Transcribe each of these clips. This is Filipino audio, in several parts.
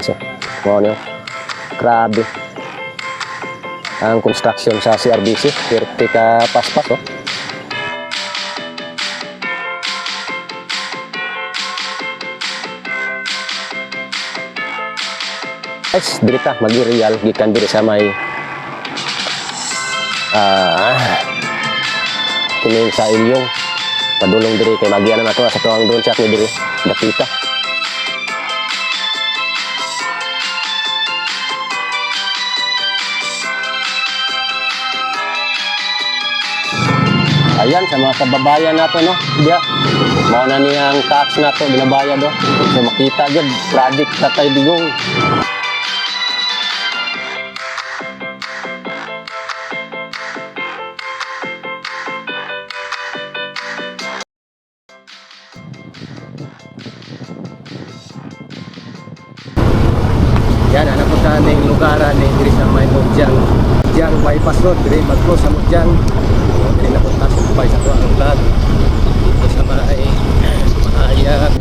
So, ano yun? Grabe. Ang construction sa CRBC, 30 ka paspas, oh. Guys, diri ta mag-real gikan diri sa may kini sa ilyong padulong diri kay magian na nato sa tuwang drone shot ni diri dapita. Ayan sa mga kababayan nato, no, diya mao na niyang tax nato ginabayad, do. So makita gyud project Tatay Digong. Yan, anak ko sa aning lugaran ni diri sa may Mudjang bypass road diri mag-cross sa Mudjang. Diri na punta sa bay sa tuwang vlog dito sa may Mahayag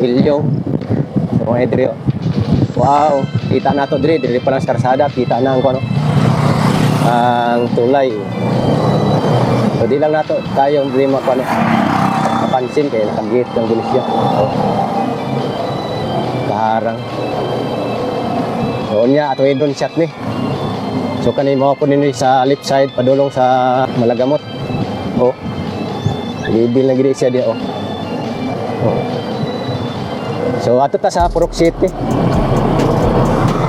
Ilyong. So mga diri, oh. Wow, kita na to diri pa lang sa karsada, kita na ang ano ang tulay. So di lang nato tayo diri makano mapansin kay nakagit ng gulisya. Oh. Kaharang. So niya ato drone shot ni. So kanay mo ko ni sa left side padulong sa Malagamot. Oh. Libil na gid siya di, oh. Oh. So ato ta sa Purok City.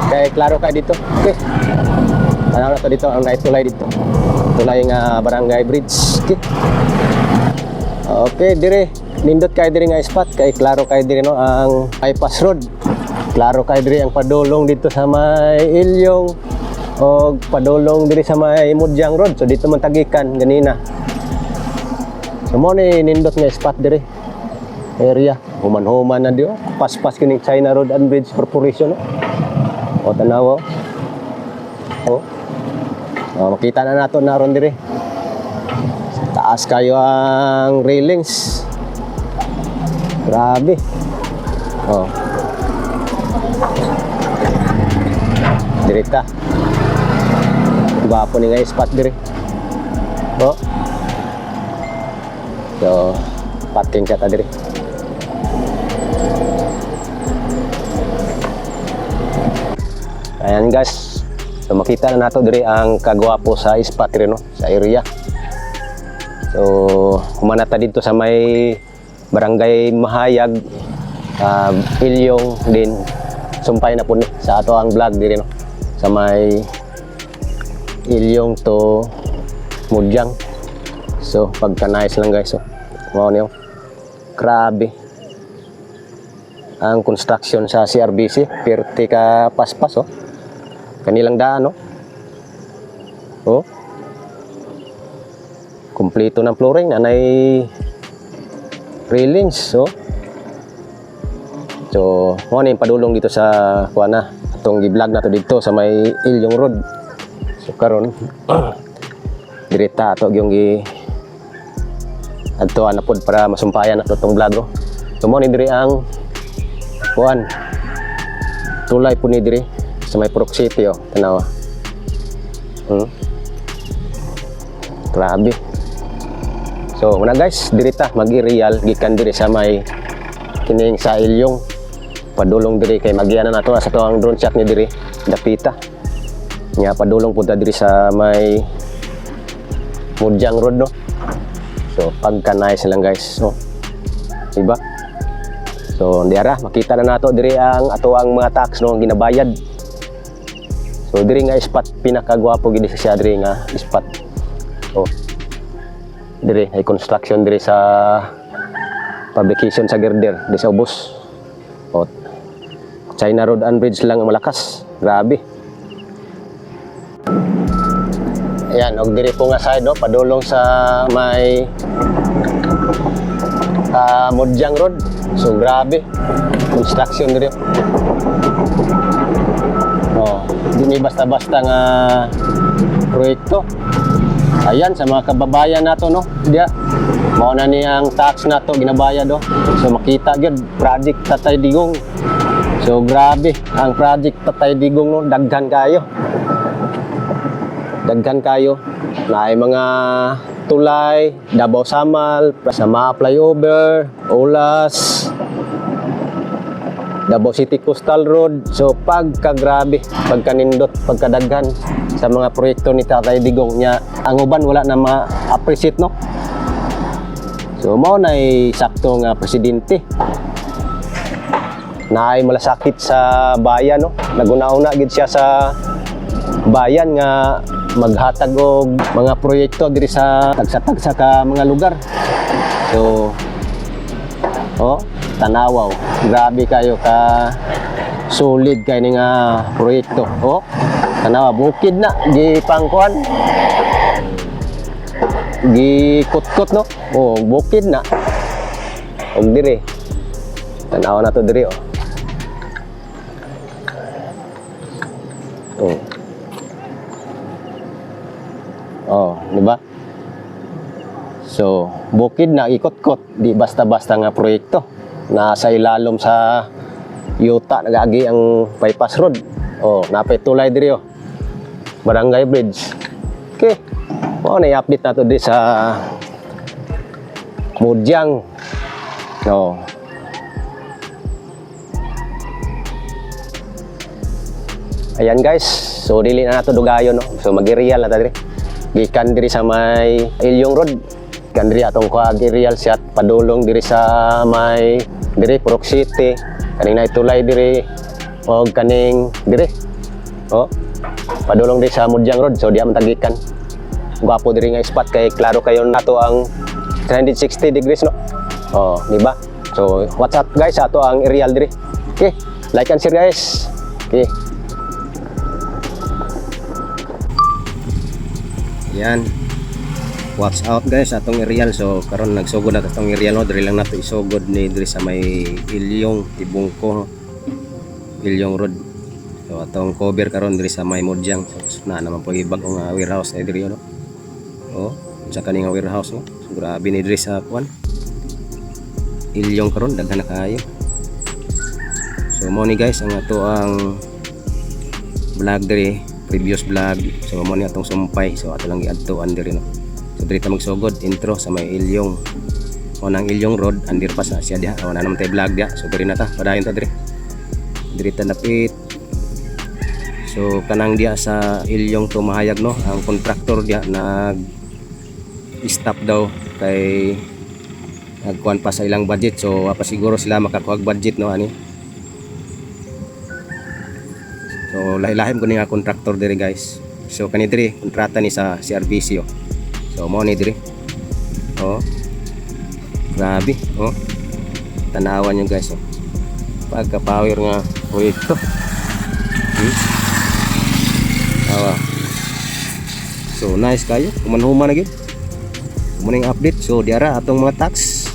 Kay klaro kay dito. Okay. Ano na to dito ang tulay dito. Tulay nga Barangay Bridge. Okay. Okay, dire nindot kay dire nga spot kay klaro kay dire, no, ang bypass road. Klaro kay diri ang padulong dito sa may Ilyong o padulong diri sa may Mudjang Road. So dito man tagikan ganina. So mo ni nindot nga spot diri area human-human na dio paspas kining China Road and Bridge Corporation, no? O tanaw, oh. Makita na nato naron diri taas kayo ang railings. Grabe. Oh. Dirita. Gwapo ni nga spot diri. Oh. So, parking ka ta diri. Ayan guys. So makita na nato diri ang kagwapo sa spot diri, no, sa area. So, humanata dito sa may Barangay Mahayag, Ilyong din. Sumpay na po ni sa ato ang vlog diri, no, sa may Ilyong to Mudjang. So pagka-nice lang guys, so mao niyo. Grabe ang construction sa CRBC, 30 ka paspas, oh. Kanilang daan, no. Oh. Kumpleto ng flooring, anay railings, oh. So, mo ni padulong dito sa kuana atong gi-vlog nato dito sa may Ilyong Road. So karon direta ato gyung gi adto na pod para masumpayan nato tong vlog, no. So mo ni diri ang kuan tulay po ni diri sa may Purok City, oh. Tanaw. Grabe. So muna guys, direta magi-real gikan diri sa may kining sa Ilyong padulong diri kay magiana nato sa tuwang drone shot ni diri dapita nya padulong punta diri sa may Mudjang Road, no. So pagka-nice lang guys, so diba. So diara makita na nato diri ang ato ang mga tax, no, ginabayad. So diri nga spot pinakagwapo gid siya diri nga spot. So diri ay construction diri sa publication sa girder di sa ubos. O China Road and Bridge lang ang malakas. Grabe. Ayan, og diri po nga side, no, padulong sa may Mudjang Road. So grabe construction diri. Oh, di basta-basta nga proyekto. Ayan sa mga kababayan nato, no, diya mao na niyang tax nato ginabayad, do. So makita gyud project Tatay Digong. So grabe ang project Tatay Digong no, daghan kayo. Daghan kayo. Naay mga tulay, Davao Samal, Sama Flyover, Olas, Davao City Coastal Road. So pagkagrabe, pagkanindot, pagkadaghan sa mga proyekto ni Tatay Digong niya, ang uban wala na ma-appreciate no. So mao nay sakto nga presidente. Naay malasakit sa bayan no. Naguna-una gid siya sa bayan nga maghatag og mga proyekto diri sa tagsa-tagsa ka mga lugar. So tanawaw, grabe kayo ka solid kay ni nga proyekto. Tanawa bukid na gipangkuan. Gikutkot no. Bukid na. Og diri. Tanawa na to diri di ba? So, bukid na ikot-kot, di basta-basta nga proyekto. Nasa ilalom sa yuta nagagi ang bypass road. Napay tulay diri Barangay Bridge. Okay. Na-update na to di sa Mudyang. Ayan guys, so dili na nato dugayon no. So mag-real na ta diri. Gikan diri sa may Ilyong Road. Gikan diri atong real shot padulong diri sa may diri Purok City. Kaning naitulay diri og kaning diri. Padulong diri sa Mudyang Road. So diha man tagikan. Gwapo diri nga spot kay klaro kayo nato ang 360 degrees no. Di ba? So what's up guys, ato ang real diri. Okay, like and share guys. Okay. Yan. Watch out guys atong aerial. So karon nagsugod na atong aerial no. Diri lang nato isugod ni diri sa may Ilyong Tibungko. Ilyong Road. So atong cover karon diri sa may Mudyang. So na naman po ibag-ong warehouse na diri no. Sa kaning warehouse no. So, grabe ni diri sa kuan. Ilyong karon daghan na kaayo. So mo ni guys ang ato ang vlog diri, previous vlog. So mo ni atong sumpay. So ato lang giadtuan diri no. So diri ta magsugod intro sa may Ilyong. Nang Ilyong Road, underpass na siya diha. Na naman tay vlog diha. So diri na ta, padayon ta diri. Diri ta napit. So kanang diha sa Ilyong tumahayag no, ang contractor diha nag-stop daw kay nagkuhan pa sa ilang budget. So apa siguro sila makakuha budget no ani. So lahi-lahim ko ni nga contractor diri guys. So kani diri kontrata ni sa CRBC So mo ni diri. Grabe tanawan nyo guys pagka-power nga proyekto. So nice kayo kumanhuma na gid muning update. So diara atong mga tax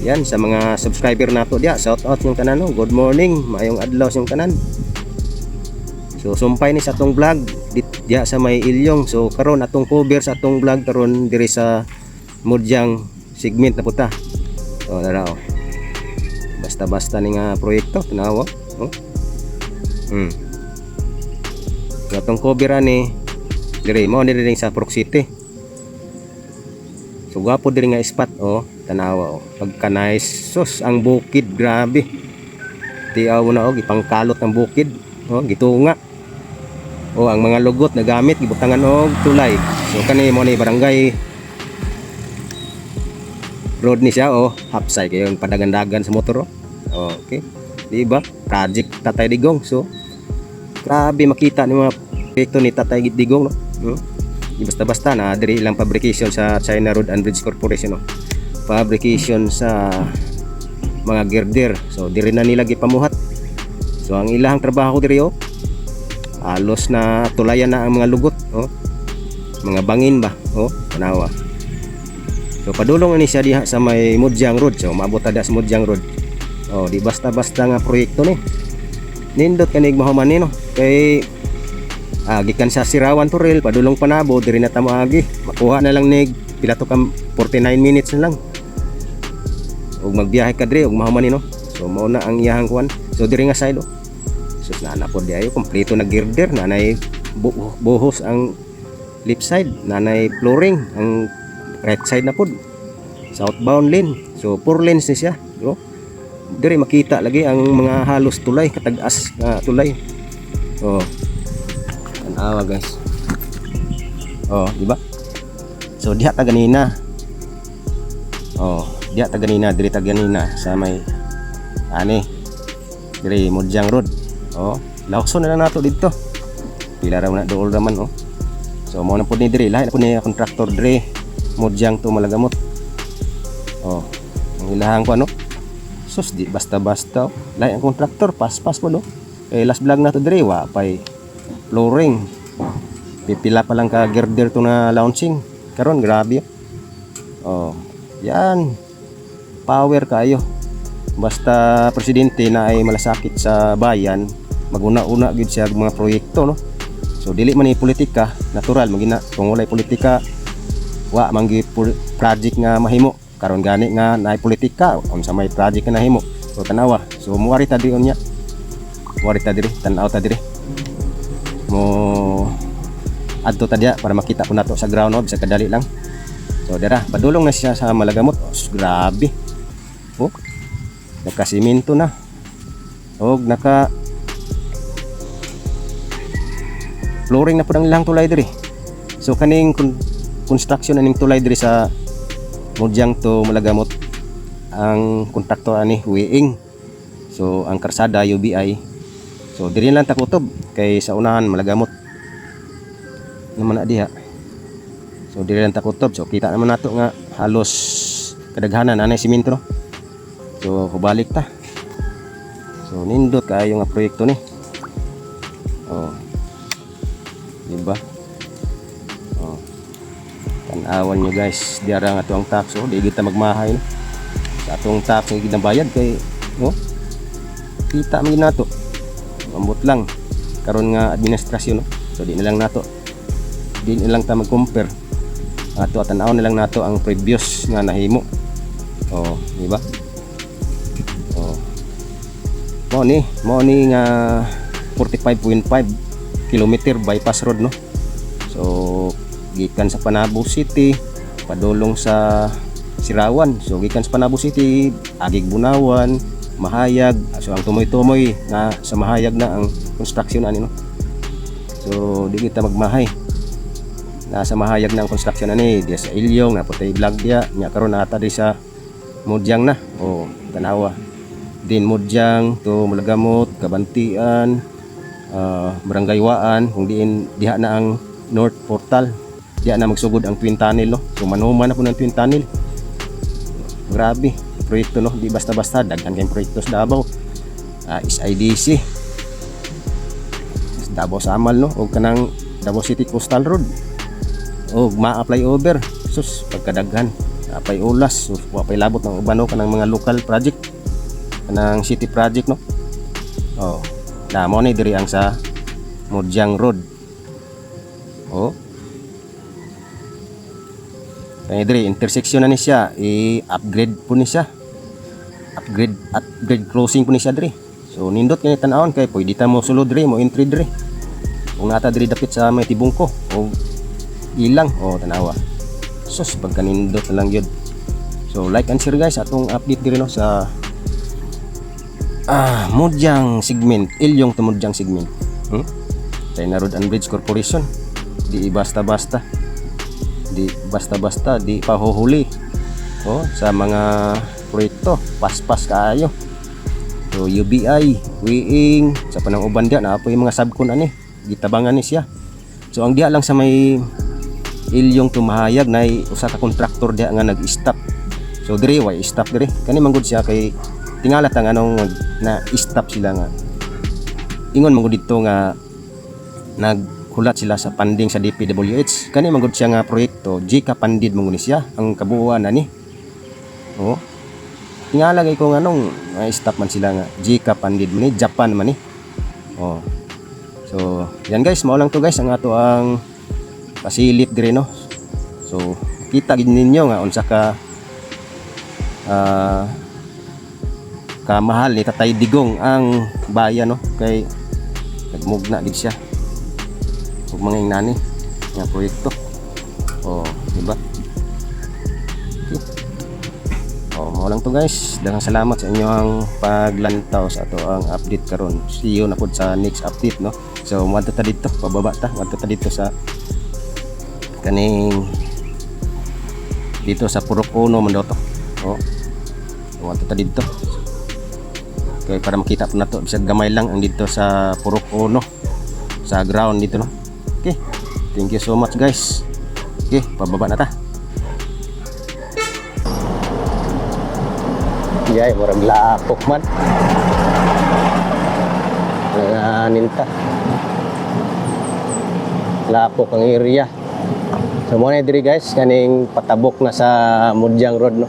yan sa mga subscriber nato diya. Shout out yung tanan no. Good morning, maayong adlaw yung tanan. So sumpay ni sa atong vlog diya sa may Ilyong. So karon atong cover sa atong vlog karon diri sa Mudyang segment na puta. Dara basta-basta ni nga proyekto tanawa. Atong cover ani diri mo diri sa Purok City. So gwapo diri nga spot tanawa pagka nice. Sus ang bukid grabe. Tiaw na ipangkalot ng bukid gitunga. Ang mga lugot na gamit gibutangan og tulay. So kani mo ni barangay road ni siya hapsay kayo padagan-dagan sa motor okay di ba project Tatay Digong. So grabe makita ni mga proyekto ni Tatay Digong no. Di basta-basta na diri ilang fabrication sa China Road and Bridge Corporation fabrication sa mga girder. So diri na nila gipamuhat. So ang ilang trabaho diri alos na tulayan na ang mga lugot mga bangin ba tanawa. So padulong ni siya diha sa may Mudyang Road. So maabot ta sa Mudyang Road. Di basta-basta nga proyekto ni nindot kanig mahuman ni no kay gikan sa Sirawan to rail padulong Panabo diri na ta moagi makuha na lang nig pila to kam 49 minutes na lang ug magbiyahe ka diri ug mahuman ni no. So mao na ang iyahang kuan. So diri nga side sus nanapod di ayo kompleto na girder, nanay buhos ang left side, nanay flooring ang right side na pod, southbound lane. So 4 lanes ni siya, no? Dire makita lagi ang mga halos tulay, katag-as nga tulay. Oh, tanawa guys. Oh, di ba? So diha ta ganina. Oh, diha ta ganina, diri ta ganina sa may ani diri Mudyang Road. Oh, lawson na lang nato dito. Pila ra na dool raman oh. So mo na pud ni diri, lahi na pud ni kontraktor diri Mudyang to Malagamot. Oh, ang ilahang ko ano? Sus di basta-basta. Lahi ang kontraktor, pas-pas po no. Eh last vlog na to diri wa pay flooring. Pipila pa lang ka girder to na launching. Karon grabe. Oh, yan. Power kayo. Basta presidente na ay malasakit sa bayan, maguna-una gid siya mga proyekto no. So dili man ni politika, natural magina kung walay politika wa manggi project nga mahimo. Karon gani nga naay politika, unsa may project nga nahimo. So tanawa. So muari ta diyon nya. Muari ta diri, tan-aw ta diri. Mo adto ta diya para makita ko nato sa ground sa kadali lang. So dira, padulong na siya sa Malagamot. Oh, grabe. Oh. Nagkasiminto na. Og naka flooring na pud ang ilang tulay diri. So kaning construction aning tulay diri sa Mudyang to Malagamot, ang kontraktor ani Weing. So ang karsada UBI. So diri lang ta kutob kay sa unahan Malagamot naman na diha. So diri lang ta kutob. So kita naman nato nga halos kadaghanan anay siminto no? So kubalik ta. So nindot kaayo nga proyekto ni. Oh. Diba? Oh. Tanawan nyo guys, diara nga ato ang tax. Oh, di kita magmahay no? Sa atong tax nga ginabayad kay no? Kita man nato. Ambot lang karon nga administrasyon no? So di na lang nato. Di na lang ta mag-compare. Ato tan-aw na lang nato ang previous nga nahimo. Oh, di ba? Mo ni nga 45.5 kilometer bypass road no. So gikan sa Panabo City padulong sa Sirawan. So gikan sa Panabo City agig Bunawan, Mahayag. So ang tumoy-tumoy na sa Mahayag na ang construction ani no. So di kita magmahay. Nasa Mahayag na ang construction ani, diya sa Ilyong na putay vlog diya nya karon ata di sa Mudyang na. Oh, tanawa. Din Mudyang to Malagamot, Kabantian, Barangay Waan, kung diha na ang North Portal, diha na magsugod ang Twin Tunnel no. So manuman na po ng Twin Tunnel. Grabe proyekto no, di basta-basta daghan kay proyekto sa Davao. SIDC Davao Samal no, o kanang Davao City Coastal Road o ma-apply over sus pagkadaghan apay ulas. So wapay labot ng uban no, kanang mga local project kanang city project no. Oh, na mo ni diri ang sa Mudyang Road. Oh, kaya diri intersection na ni siya, i-upgrade po ni siya, upgrade crossing po ni siya diri. So nindot kani tan-awon kay pwede ta mo sulod diri, mo entry diri kung nata diri dapit sa may tibungko o ilang. Oh, tanawa sus pagkanindot na lang yun. So like and share guys atong update diri no sa Mudyang segment, Ilyong to Mudyang segment. China Road and Bridge Corporation. Di basta-basta. Di pahuhuli. Oh, sa mga proyekto, pas-pas kaayo. So UBI, Weing, sa panang uban diya na po yung mga subcon ani, gitabangan ni siya. So ang diya lang sa may Ilyong to Mahayag na usa ka kontraktor diya nga nag-stop. So diri way stop diri. Kani manggod siya kay tingalat ang anong na stop sila nga ingon mo dito nga naghulat sila sa funding sa DPWH. Kani manggod siya nga proyekto JICA funded mo ni siya ang kabuuan ani. Oh, tingala kay ko nganong stop man sila nga JICA funded mo ni Japan man ni. Oh, so yan guys, mao lang to guys ang ato ang pasilip dire no. So kita gid ninyo nga unsa ka kamahal ni Tatay Digong ang bayan no, kay nagmugna gid siya ug mga ingnani nga proyekto. Oh, di ba? Okay. Oh, mo lang to guys. Daghang salamat sa inyong paglantaw sa ato ang update karon. See you na pud sa next update, no. So, madto ta dito, pababa ta, madto ta dito sa kaning dito sa Purok Uno man daw to. Oh. Madto ta dito. Okay, para makita po na to, bisag gamay lang ang dito sa Purok Uno sa ground dito, no. Okay. Thank you so much guys. Okay, pababa na ta. Yay, murag lapok man. Ninta. Lapok ang area. So mo na diri guys, kaning patabok na sa Mudyang Road, no.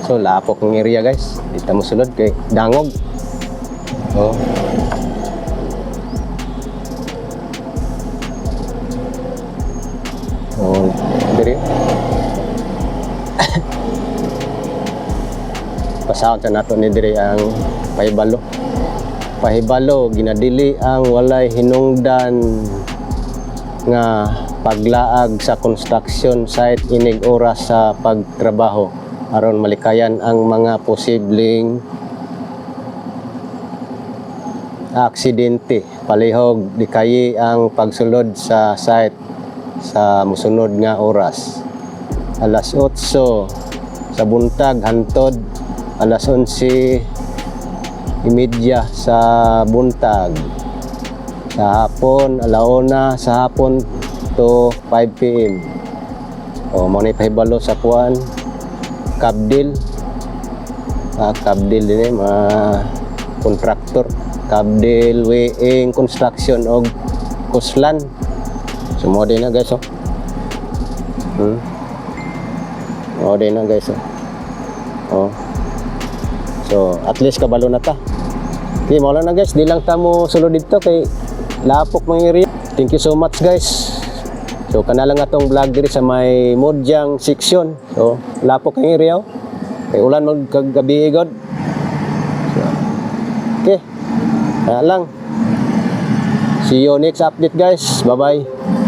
So lapok ang area guys. Dito mo sulod kay dangog. Oh. Oh, diri. Pasaon sa nato ni diri ang pahibalo. Pahibalo ginadili ang walay hinungdan nga paglaag sa construction site inig oras sa pagtrabaho aron malikayan ang mga posibleng aksidente. Palihog di kayi ang pagsulod sa site sa musunod nga oras. Alas 8 sa buntag hantod alas 11:30 sa buntag. Sa hapon, alauna sa hapon to 5 PM. O, mo ni pahibalo sa kuan, Kabdil. Kabdil din mga kontraktor. Kabdil, Weighing, Construction o Kuslan. Sumo din na guys, oh. O, din na guys, oh. Oh. So, at least kabalo na ta. Okay, mo lang na guys, di lang ta mo sulod dito kay lapok mga area. Thank you so much guys. So, kana lang atong vlog diri sa may Mudyang section. So, lapok ang area, oh. Kay ulan magkagabi god. So, okay. Kaya lang. See you next update guys. Bye-bye.